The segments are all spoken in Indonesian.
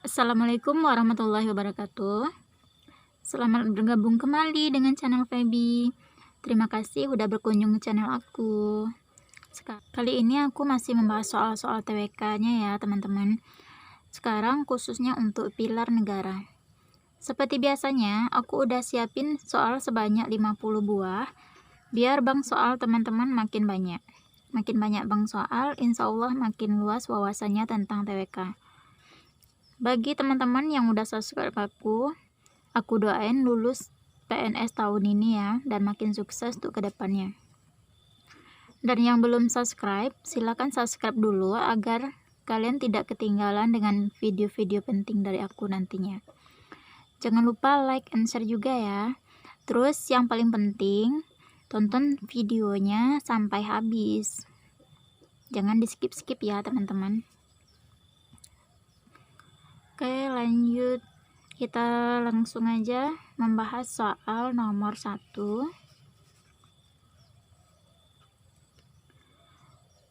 Assalamualaikum warahmatullahi wabarakatuh. Selamat bergabung kembali dengan channel Feby. Terima kasih udah berkunjung ke channel aku. Kali ini aku masih membahas soal-soal TWK-nya ya teman-teman. Sekarang khususnya untuk pilar negara. Seperti biasanya, aku udah siapin soal sebanyak 50 buah. Biar bank soal teman-teman makin banyak. Makin banyak bank soal, insya Allah makin luas wawasannya tentang TWK. Bagi teman-teman yang udah subscribe aku doain lulus PNS tahun ini ya, dan makin sukses tuh ke depannya. Dan yang belum subscribe, silakan subscribe dulu agar kalian tidak ketinggalan dengan video-video penting dari aku nantinya. Jangan lupa like and share juga ya. Terus yang paling penting, tonton videonya sampai habis. Jangan di skip-skip ya teman-teman. Oke, lanjut. Kita langsung aja membahas soal nomor 1.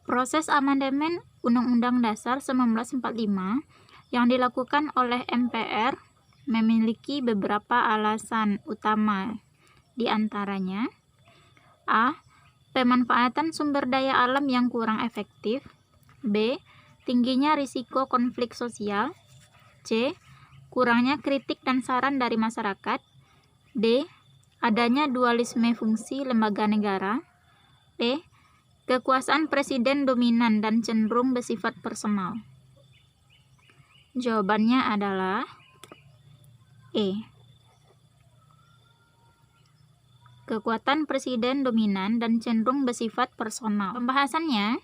Proses amandemen Undang-Undang Dasar 1945 yang dilakukan oleh MPR memiliki beberapa alasan utama. Di antaranya, A. Pemanfaatan sumber daya alam yang kurang efektif. B. Tingginya risiko konflik sosial. C. Kurangnya kritik dan saran dari masyarakat. D. Adanya dualisme fungsi lembaga negara. E. Kekuasaan presiden dominan dan cenderung bersifat personal. Jawabannya adalah E. Kekuatan presiden dominan dan cenderung bersifat personal. Pembahasannya,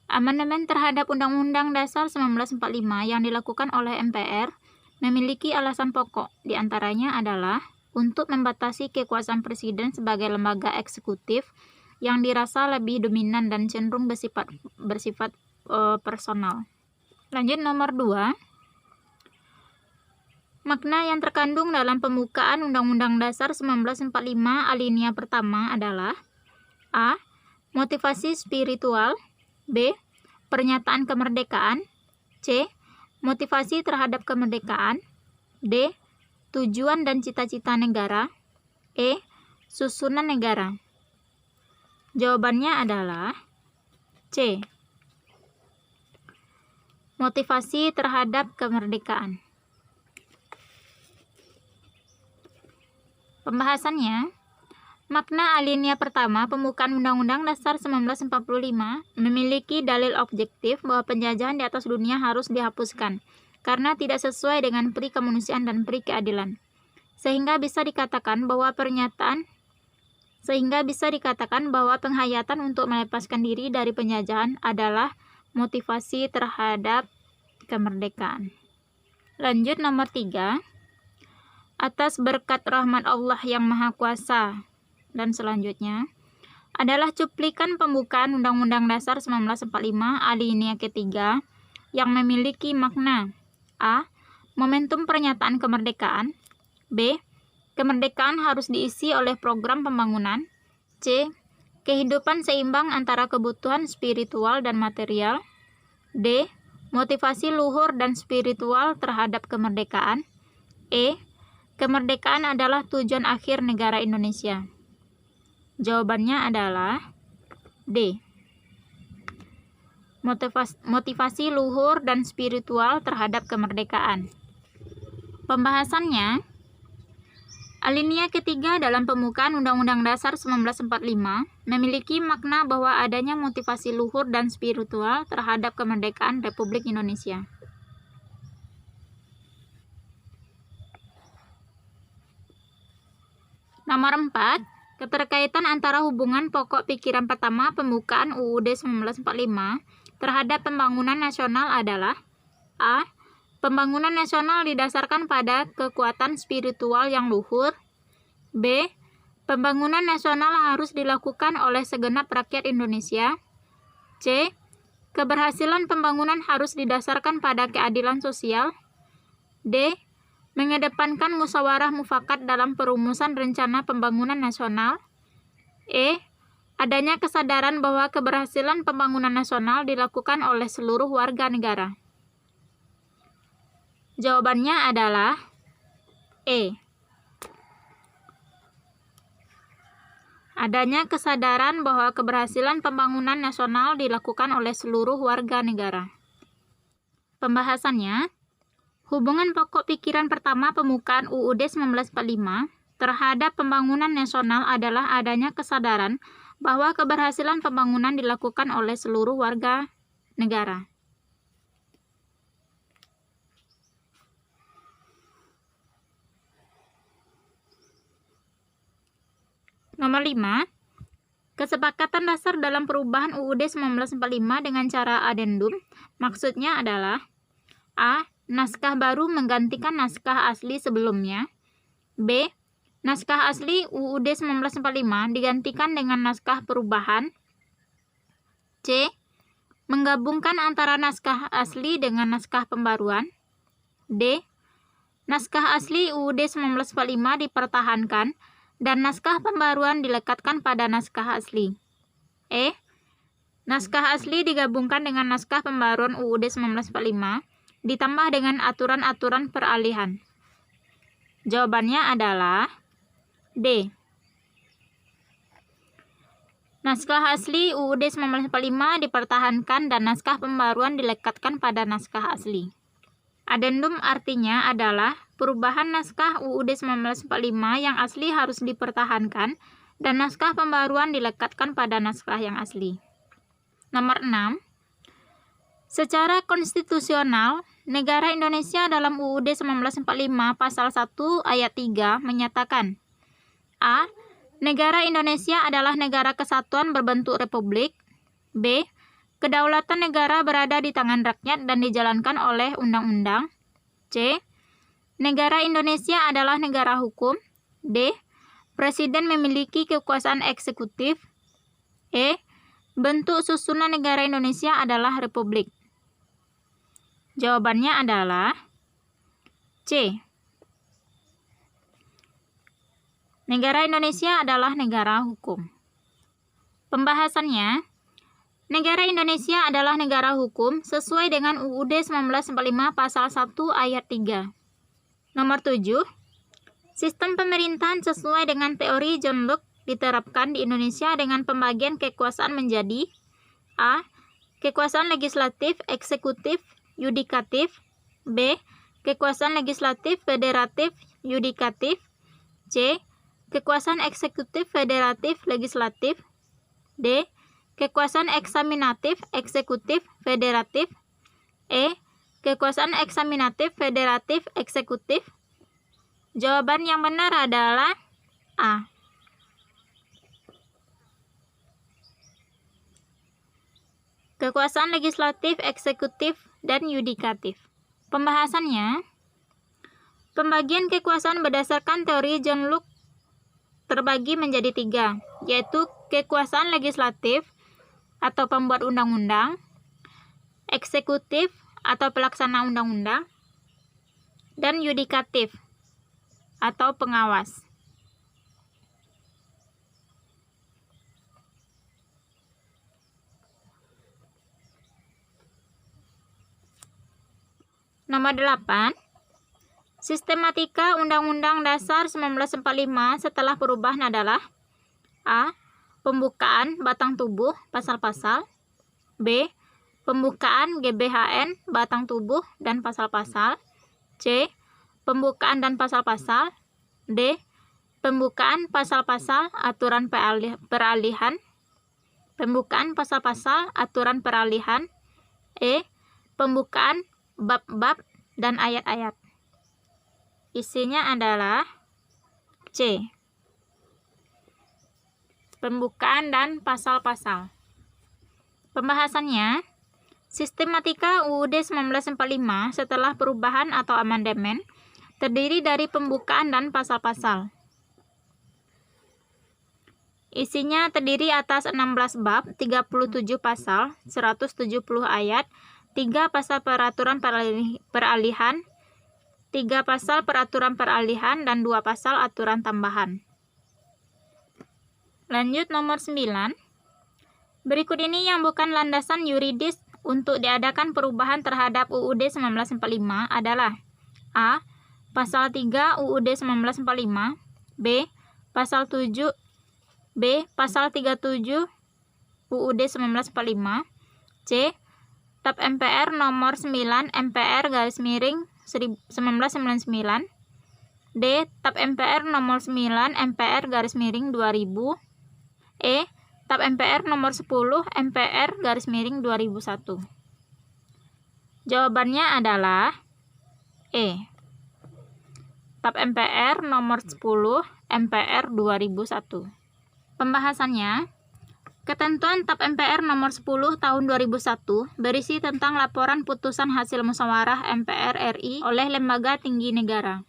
amandemen terhadap Undang-Undang Dasar 1945 yang dilakukan oleh MPR memiliki alasan pokok, di antaranya adalah untuk membatasi kekuasaan presiden sebagai lembaga eksekutif yang dirasa lebih dominan dan cenderung bersifat personal. Lanjut nomor 2. Makna yang terkandung dalam pembukaan Undang-Undang Dasar 1945 alinea pertama adalah A. Motivasi spiritual. B. Pernyataan kemerdekaan. C. Motivasi terhadap kemerdekaan. D. Tujuan dan cita-cita negara. E. Susunan negara. Jawabannya adalah C. Motivasi terhadap kemerdekaan. Pembahasannya, makna alinea pertama pembukaan Undang-Undang Dasar 1945 memiliki dalil objektif bahwa penjajahan di atas dunia harus dihapuskan karena tidak sesuai dengan pri kemanusiaan dan pri keadilan. Sehingga bisa dikatakan bahwa penghayatan untuk melepaskan diri dari penjajahan adalah motivasi terhadap kemerdekaan. Lanjut nomor 3. Atas berkat rahmat Allah yang Maha Kuasa. Dan selanjutnya adalah cuplikan pembukaan Undang-Undang Dasar 1945 alinea ketiga yang memiliki makna A. Momentum pernyataan kemerdekaan. B. Kemerdekaan harus diisi oleh program pembangunan. C. Kehidupan seimbang antara kebutuhan spiritual dan material. D. Motivasi luhur dan spiritual terhadap kemerdekaan. E. Kemerdekaan adalah tujuan akhir negara Indonesia. Jawabannya adalah D. Motivasi luhur dan spiritual terhadap kemerdekaan. Pembahasannya, alinea ketiga dalam pembukaan Undang-Undang Dasar 1945 memiliki makna bahwa adanya motivasi luhur dan spiritual terhadap kemerdekaan Republik Indonesia. Nomor 4. Keterkaitan antara hubungan pokok pikiran pertama pembukaan UUD 1945 terhadap pembangunan nasional adalah A. Pembangunan nasional didasarkan pada kekuatan spiritual yang luhur. B. Pembangunan nasional harus dilakukan oleh segenap rakyat Indonesia. C. Keberhasilan pembangunan harus didasarkan pada keadilan sosial. D. Mengedepankan musyawarah mufakat dalam perumusan rencana pembangunan nasional. E. Adanya kesadaran bahwa keberhasilan pembangunan nasional dilakukan oleh seluruh warga negara. Jawabannya adalah E. Adanya kesadaran bahwa keberhasilan pembangunan nasional dilakukan oleh seluruh warga negara. Pembahasannya, hubungan pokok pikiran pertama pembukaan UUD 1945 terhadap pembangunan nasional adalah adanya kesadaran bahwa keberhasilan pembangunan dilakukan oleh seluruh warga negara. Nomor 5. Kesepakatan dasar dalam perubahan UUD 1945 dengan cara adendum, maksudnya adalah A. Naskah baru menggantikan naskah asli sebelumnya. B. Naskah asli UUD 1945 digantikan dengan naskah perubahan. C. Menggabungkan antara naskah asli dengan naskah pembaruan. D. Naskah asli UUD 1945 dipertahankan dan naskah pembaruan dilekatkan pada naskah asli. E. Naskah asli digabungkan dengan naskah pembaruan UUD 1945 ditambah dengan aturan-aturan peralihan. Jawabannya adalah D. Naskah asli UUD 1945 dipertahankan dan naskah pembaruan dilekatkan pada naskah asli. Adendum artinya adalah perubahan naskah UUD 1945 yang asli harus dipertahankan dan naskah pembaruan dilekatkan pada naskah yang asli. Nomor 6. Secara konstitusional, negara Indonesia dalam UUD 1945 pasal 1 ayat 3 menyatakan A. Negara Indonesia adalah negara kesatuan berbentuk republik. B. Kedaulatan negara berada di tangan rakyat dan dijalankan oleh undang-undang. C. Negara Indonesia adalah negara hukum. D. Presiden memiliki kekuasaan eksekutif. E. Bentuk susunan negara Indonesia adalah republik. Jawabannya adalah C. Negara Indonesia adalah negara hukum. Pembahasannya, negara Indonesia adalah negara hukum sesuai dengan UUD 1945 pasal 1 ayat 3. Nomor 7. Sistem pemerintahan sesuai dengan teori John Locke diterapkan di Indonesia dengan pembagian kekuasaan menjadi A. Kekuasaan legislatif, eksekutif, yudikatif. B. Kekuasaan legislatif, federatif, yudikatif. C. Kekuasaan eksekutif, federatif, legislatif. D. Kekuasaan eksaminatif, eksekutif, federatif. E. Kekuasaan eksaminatif, federatif, eksekutif. Jawaban yang benar adalah A. Kekuasaan legislatif, eksekutif, dan yudikatif. Pembahasannya, pembagian kekuasaan berdasarkan teori John Locke terbagi menjadi 3, yaitu kekuasaan legislatif atau pembuat undang-undang, eksekutif atau pelaksana undang-undang, dan yudikatif atau pengawas. Nomor 8. Sistematika Undang-Undang Dasar 1945 setelah perubahan adalah A. Pembukaan batang tubuh pasal-pasal. B. Pembukaan GBHN batang tubuh dan pasal-pasal. C. Pembukaan dan pasal-pasal. D. Pembukaan pasal-pasal aturan peralihan. Pembukaan pasal-pasal aturan peralihan. E. Pembukaan bab-bab dan ayat-ayat. Isinya adalah C. Pembukaan dan pasal-pasal. Pembahasannya, sistematika UUD 1945 setelah perubahan atau amandemen terdiri dari pembukaan dan pasal-pasal. Isinya terdiri atas 16 bab, 37 pasal, 170 ayat, 3 pasal peraturan peralihan, 3 pasal peraturan peralihan, dan 2 pasal aturan tambahan. Lanjut nomor 9. Berikut ini yang bukan landasan yuridis untuk diadakan perubahan terhadap UUD 1945 adalah A. Pasal 3 UUD 1945. B. Pasal 7. B. Pasal 37 UUD 1945. C. TAP MPR nomor 9 MPR /1999. D. TAP MPR nomor 9 MPR /2000. E. TAP MPR nomor 10 MPR /2001. Jawabannya adalah E. TAP MPR nomor 10 MPR 2001. Pembahasannya, ketentuan TAP MPR nomor 10 tahun 2001 berisi tentang laporan putusan hasil musyawarah MPR RI oleh lembaga tinggi negara.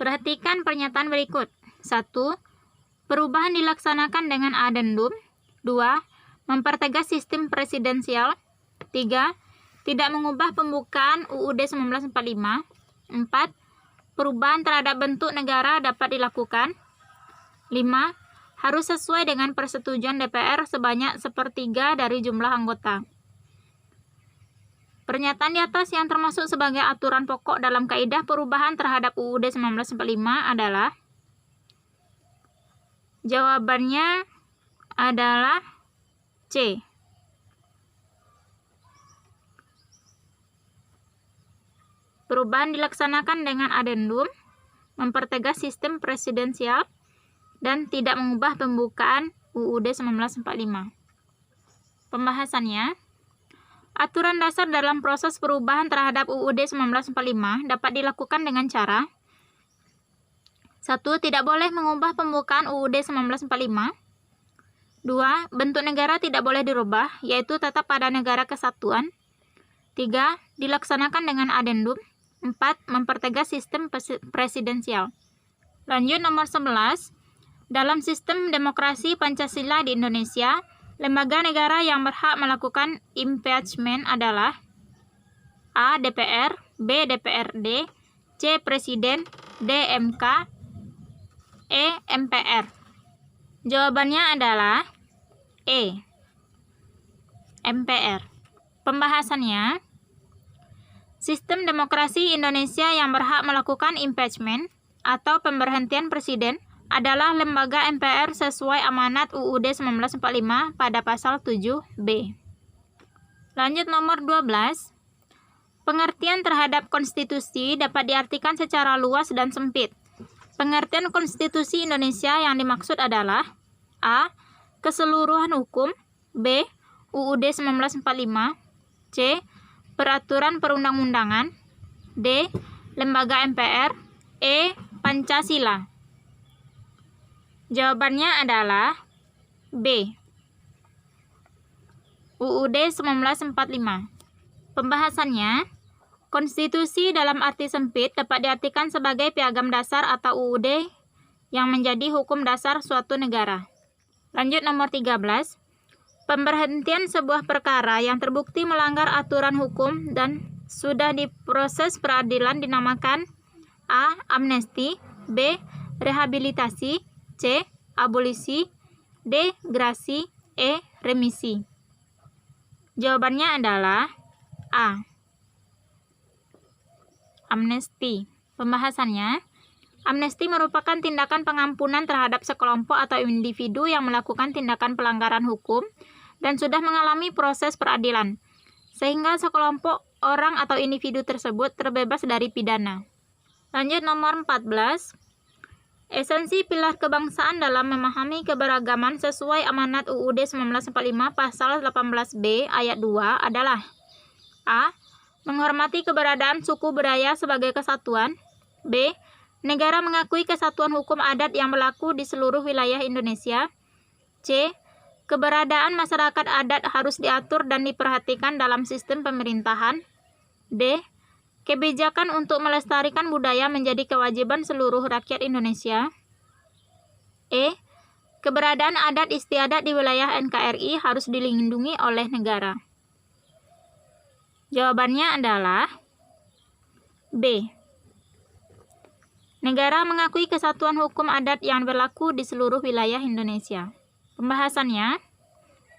Perhatikan pernyataan berikut. 1. Perubahan dilaksanakan dengan adendum. 2. Mempertegas sistem presidensial. 3. Tidak mengubah pembukaan UUD 1945. 4. Perubahan terhadap bentuk negara dapat dilakukan. 5. Harus sesuai dengan persetujuan DPR sebanyak 1/3 dari jumlah anggota. Pernyataan di atas yang termasuk sebagai aturan pokok dalam kaidah perubahan terhadap UUD 1945 adalah? Jawabannya adalah C. Perubahan dilaksanakan dengan adendum, mempertegas sistem presidensial, dan tidak mengubah pembukaan UUD 1945. Pembahasannya, aturan dasar dalam proses perubahan terhadap UUD 1945 dapat dilakukan dengan cara: 1. Tidak boleh mengubah pembukaan UUD 1945. 2. Bentuk negara tidak boleh dirubah, yaitu tetap pada negara kesatuan. 3. Dilaksanakan dengan adendum. 4. Mempertegas sistem presidensial. Lanjut nomor 11. Dalam sistem demokrasi Pancasila di Indonesia, lembaga negara yang berhak melakukan impeachment adalah A. DPR, B. DPRD, C. Presiden, D. MK, E. MPR. Jawabannya adalah E. MPR. Pembahasannya, sistem demokrasi Indonesia yang berhak melakukan impeachment atau pemberhentian presiden adalah lembaga MPR sesuai amanat UUD 1945 pada pasal 7B. Lanjut nomor 12. Pengertian terhadap konstitusi dapat diartikan secara luas dan sempit. Pengertian konstitusi Indonesia yang dimaksud adalah A. Keseluruhan hukum. B. UUD 1945. C. Peraturan perundang-undangan. D. Lembaga MPR. E. Pancasila. Jawabannya adalah B. UUD 1945. Pembahasannya, konstitusi dalam arti sempit dapat diartikan sebagai piagam dasar atau UUD yang menjadi hukum dasar suatu negara. Lanjut nomor 13. Pemberhentian sebuah perkara yang terbukti melanggar aturan hukum dan sudah diproses peradilan dinamakan A. Amnesti, B. Rehabilitasi, C. Abolisi, D. Grasi, E. Remisi. Jawabannya adalah A. Amnesti. Pembahasannya, amnesti merupakan tindakan pengampunan terhadap sekelompok atau individu yang melakukan tindakan pelanggaran hukum dan sudah mengalami proses peradilan, sehingga sekelompok orang atau individu tersebut terbebas dari pidana. Lanjut nomor 14. Esensi pilar kebangsaan dalam memahami keberagaman sesuai amanat UUD 1945 pasal 18B ayat 2 adalah A. Menghormati keberadaan suku budaya sebagai kesatuan. B. Negara mengakui kesatuan hukum adat yang berlaku di seluruh wilayah Indonesia. C. Keberadaan masyarakat adat harus diatur dan diperhatikan dalam sistem pemerintahan. D. Kebijakan untuk melestarikan budaya menjadi kewajiban seluruh rakyat Indonesia. E. Keberadaan adat istiadat di wilayah NKRI harus dilindungi oleh negara. Jawabannya adalah B. Negara mengakui kesatuan hukum adat yang berlaku di seluruh wilayah Indonesia. Pembahasannya,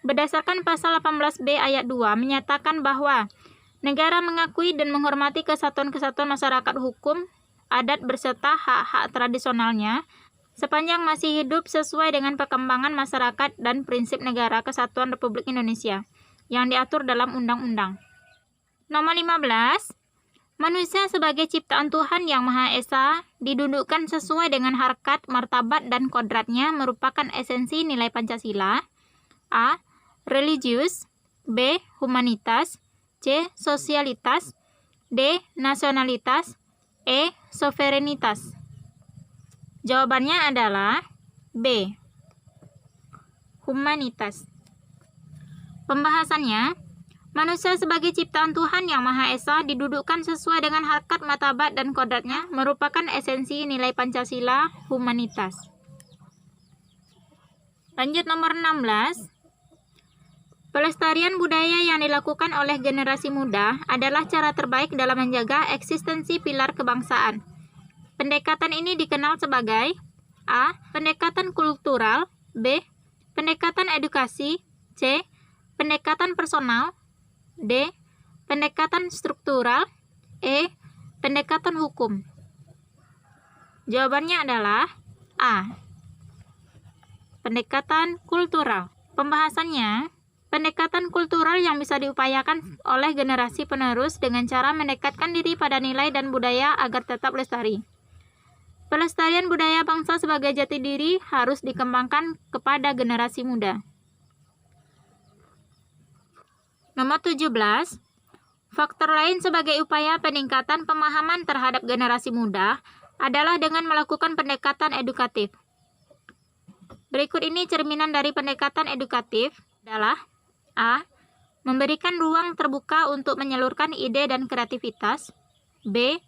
Berdasarkan pasal 18B ayat 2 menyatakan bahwa negara mengakui dan menghormati kesatuan-kesatuan masyarakat hukum, adat beserta hak-hak tradisionalnya sepanjang masih hidup sesuai dengan perkembangan masyarakat dan prinsip negara kesatuan Republik Indonesia yang diatur dalam undang-undang. Nomor 15. Manusia sebagai ciptaan Tuhan Yang Maha Esa didudukkan sesuai dengan harkat, martabat, dan kodratnya merupakan esensi nilai Pancasila. A. Religius. B. Humanitas. C. Sosialitas. D. Nasionalitas. E. Soverenitas. Jawabannya adalah B. Humanitas. Pembahasannya, manusia sebagai ciptaan Tuhan Yang Maha Esa didudukkan sesuai dengan harkat, martabat, dan kodratnya merupakan esensi nilai Pancasila, humanitas. Lanjut nomor 16. Pelestarian budaya yang dilakukan oleh generasi muda adalah cara terbaik dalam menjaga eksistensi pilar kebangsaan. Pendekatan ini dikenal sebagai A. Pendekatan kultural. B. Pendekatan edukasi. C. Pendekatan personal. D. Pendekatan struktural. E. Pendekatan hukum. Jawabannya adalah A. Pendekatan kultural. Pembahasannya, pendekatan kultural yang bisa diupayakan oleh generasi penerus dengan cara mendekatkan diri pada nilai dan budaya agar tetap lestari. Pelestarian budaya bangsa sebagai jati diri harus dikembangkan kepada generasi muda. Nomor 17. Faktor lain sebagai upaya peningkatan pemahaman terhadap generasi muda adalah dengan melakukan pendekatan edukatif. Berikut ini cerminan dari pendekatan edukatif adalah A. Memberikan ruang terbuka untuk menyalurkan ide dan kreativitas. B.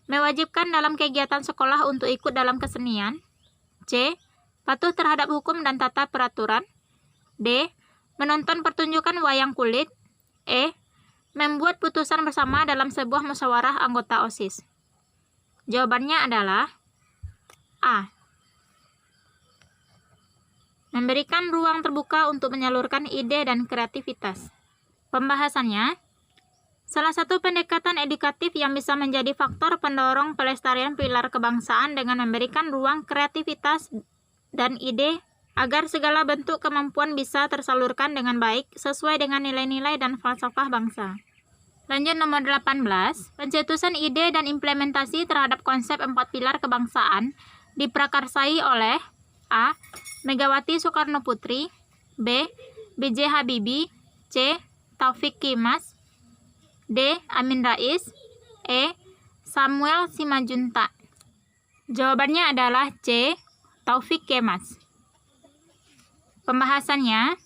Mewajibkan dalam kegiatan sekolah untuk ikut dalam kesenian. C. Patuh terhadap hukum dan tata peraturan. D. Menonton pertunjukan wayang kulit. E. Membuat putusan bersama dalam sebuah musyawarah anggota OSIS. Jawabannya adalah A. Memberikan ruang terbuka untuk menyalurkan ide dan kreativitas. Pembahasannya, salah satu pendekatan edukatif yang bisa menjadi faktor pendorong pelestarian pilar kebangsaan dengan memberikan ruang kreativitas dan ide agar segala bentuk kemampuan bisa tersalurkan dengan baik sesuai dengan nilai-nilai dan falsafah bangsa. Lanjut nomor 18, pencetusan ide dan implementasi terhadap konsep 4 pilar kebangsaan diprakarsai oleh A. Megawati Soekarno Putri. B. B.J. Habibie. C. Taufik Kimas. D. Amin Rais. E. Samuel Simajuntak. Jawabannya adalah C. Taufik Kemas. Pembahasannya,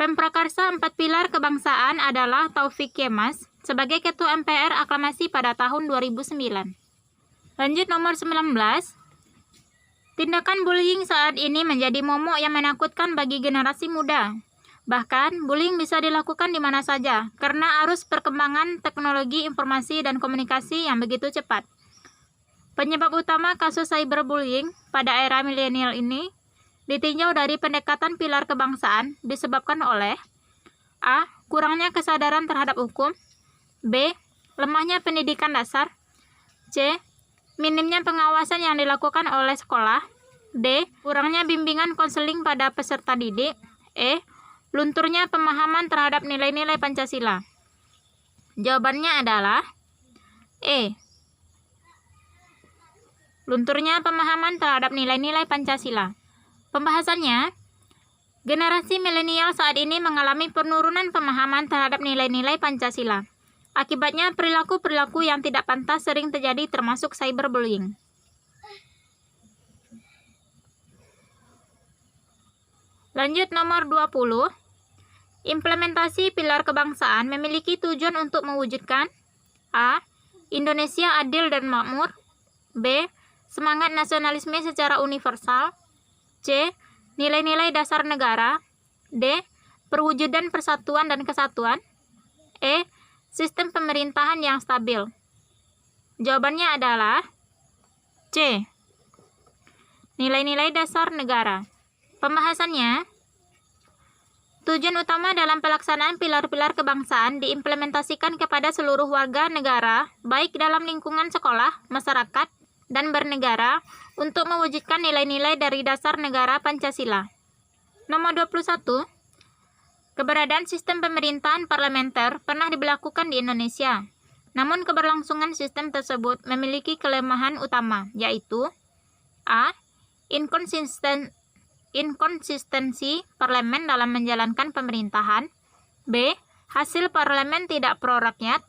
Pemprakarsa 4 pilar kebangsaan adalah Taufik Kemas sebagai Ketua MPR aklamasi pada tahun 2009. Lanjut nomor 19. Tindakan bullying saat ini menjadi momok yang menakutkan bagi generasi muda. Bahkan, bullying bisa dilakukan di mana saja karena arus perkembangan teknologi informasi dan komunikasi yang begitu cepat. Penyebab utama kasus cyberbullying pada era milenial ini ditinjau dari pendekatan pilar kebangsaan disebabkan oleh A. Kurangnya kesadaran terhadap hukum. B. Lemahnya pendidikan dasar. C. Minimnya pengawasan yang dilakukan oleh sekolah. D. Kurangnya bimbingan konseling pada peserta didik. E. Lunturnya pemahaman terhadap nilai-nilai Pancasila. Jawabannya adalah E. Lunturnya pemahaman terhadap nilai-nilai Pancasila. Pembahasannya, generasi milenial saat ini mengalami penurunan pemahaman terhadap nilai-nilai Pancasila. Akibatnya, perilaku-perilaku yang tidak pantas sering terjadi termasuk cyberbullying. Lanjut nomor 20. Implementasi pilar kebangsaan memiliki tujuan untuk mewujudkan A. Indonesia adil dan makmur. B. Semangat nasionalisme secara universal. C. Nilai-nilai dasar negara. D. Perwujudan persatuan dan kesatuan. E. Sistem pemerintahan yang stabil. Jawabannya adalah C. Nilai-nilai dasar negara. Pembahasannya, Tujuan utama dalam pelaksanaan pilar-pilar kebangsaan diimplementasikan kepada seluruh warga negara, baik dalam lingkungan sekolah, masyarakat, dan bernegara, untuk mewujudkan nilai-nilai dari dasar negara Pancasila. Nomor 21. Keberadaan sistem pemerintahan parlementer pernah diberlakukan di Indonesia. Namun keberlangsungan sistem tersebut memiliki kelemahan utama, yaitu A. Inkonsistensi parlemen dalam menjalankan pemerintahan. B. Hasil parlemen tidak pro rakyat.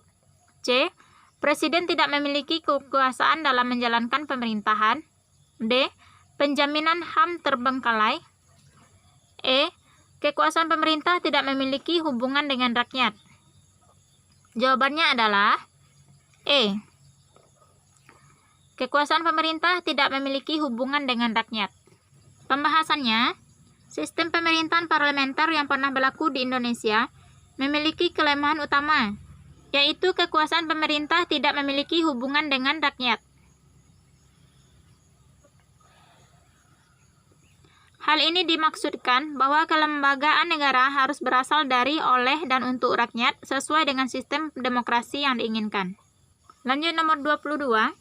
C. Presiden tidak memiliki kekuasaan dalam menjalankan pemerintahan. D. Penjaminan HAM terbengkalai. E. Kekuasaan pemerintah tidak memiliki hubungan dengan rakyat. Jawabannya adalah E. Kekuasaan pemerintah tidak memiliki hubungan dengan rakyat. Pembahasannya, sistem pemerintahan parlementer yang pernah berlaku di Indonesia memiliki kelemahan utama, yaitu kekuasaan pemerintah tidak memiliki hubungan dengan rakyat. Hal ini dimaksudkan bahwa kelembagaan negara harus berasal dari, oleh, dan untuk rakyat sesuai dengan sistem demokrasi yang diinginkan. Lanjut nomor 22.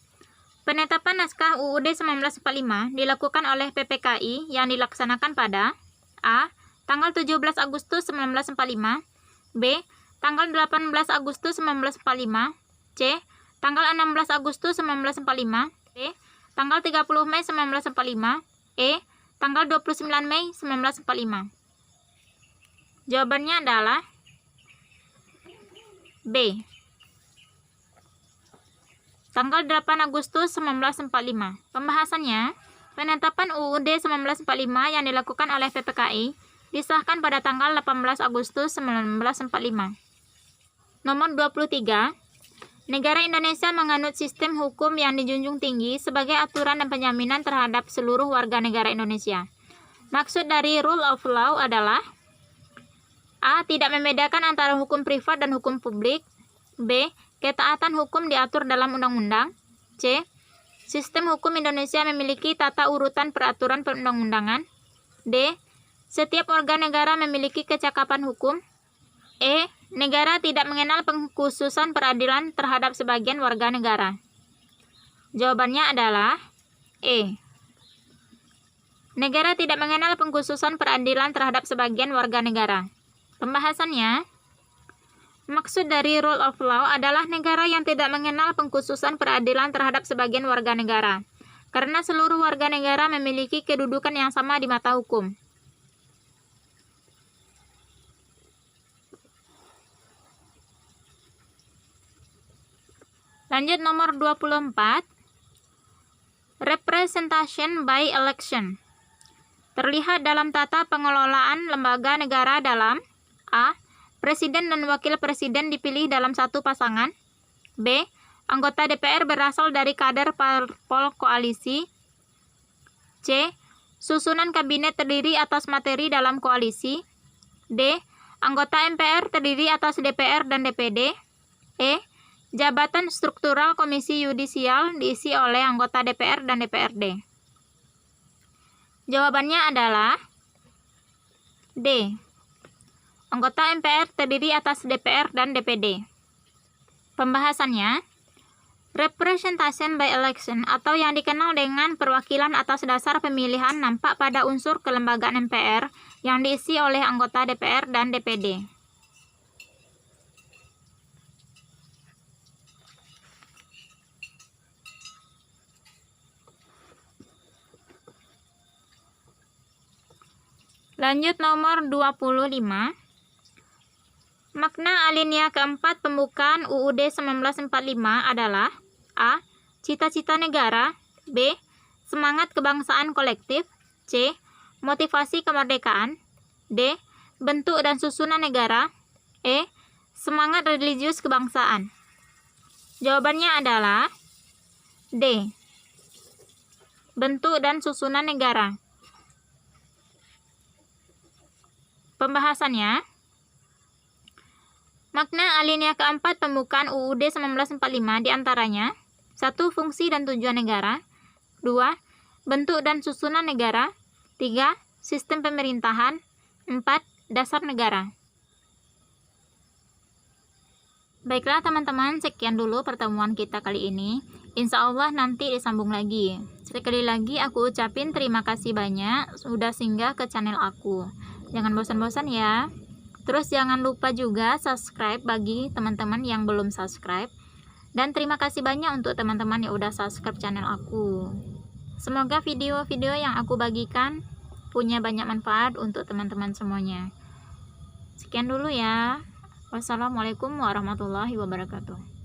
Penetapan naskah UUD 1945 dilakukan oleh PPKI yang dilaksanakan pada A. Tanggal 17 Agustus 1945, B. Tanggal 18 Agustus 1945, C. Tanggal 16 Agustus 1945, D. Tanggal 30 Mei 1945, E. Tanggal 29 Mei 1945. Jawabannya adalah B. Tanggal 8 Agustus 1945. Pembahasannya, penetapan UUD 1945 yang dilakukan oleh PPKI disahkan pada tanggal 18 Agustus 1945. Nomor 23. Negara Indonesia menganut sistem hukum yang dijunjung tinggi sebagai aturan dan penjaminan terhadap seluruh warga negara Indonesia. Maksud dari rule of law adalah A. Tidak membedakan antara hukum privat dan hukum publik. B. Ketaatan hukum diatur dalam undang-undang. C. Sistem hukum Indonesia memiliki tata urutan peraturan perundang-undangan. D. Setiap warga negara memiliki kecakapan hukum. E. Negara tidak mengenal pengkhususan peradilan terhadap sebagian warga negara. Jawabannya adalah E. Negara tidak mengenal pengkhususan peradilan terhadap sebagian warga negara. Pembahasannya, maksud dari rule of law adalah negara yang tidak mengenal pengkhususan peradilan terhadap sebagian warga negara, karena seluruh warga negara memiliki kedudukan yang sama di mata hukum. Lanjut nomor 24. Representation by election. Terlihat dalam tata pengelolaan lembaga negara dalam A. Presiden dan wakil presiden dipilih dalam satu pasangan. B. Anggota DPR berasal dari kader parpol koalisi. C. Susunan kabinet terdiri atas materi dalam koalisi. D. Anggota MPR terdiri atas DPR dan DPD. E. Jabatan struktural komisi yudisial diisi oleh anggota DPR dan DPRD. Jawabannya adalah D. Anggota MPR terdiri atas DPR dan DPD. Pembahasannya, representation by election atau yang dikenal dengan perwakilan atas dasar pemilihan nampak pada unsur kelembagaan MPR yang diisi oleh anggota DPR dan DPD. Lanjut nomor 25. Makna alinea keempat pembukaan UUD 1945 adalah A. Cita-cita negara. B. Semangat kebangsaan kolektif. C. Motivasi kemerdekaan. D. Bentuk dan susunan negara. E. Semangat religius kebangsaan. Jawabannya adalah D. Bentuk dan susunan negara. Pembahasannya, makna alinea keempat pembukaan UUD 1945 diantaranya 1. Fungsi dan tujuan negara. 2. Bentuk dan susunan negara. 3. Sistem pemerintahan. 4. dasar negara. Baiklah teman-teman, sekian dulu pertemuan kita kali ini. Insya Allah nanti disambung lagi. Sekali lagi aku ucapin terima kasih banyak sudah singgah ke channel aku. Jangan bosan-bosan ya. Terus jangan lupa juga subscribe bagi teman-teman yang belum subscribe. Dan terima kasih banyak untuk teman-teman yang udah subscribe channel aku. Semoga video-video yang aku bagikan punya banyak manfaat untuk teman-teman semuanya. Sekian dulu ya. Wassalamualaikum warahmatullahi wabarakatuh.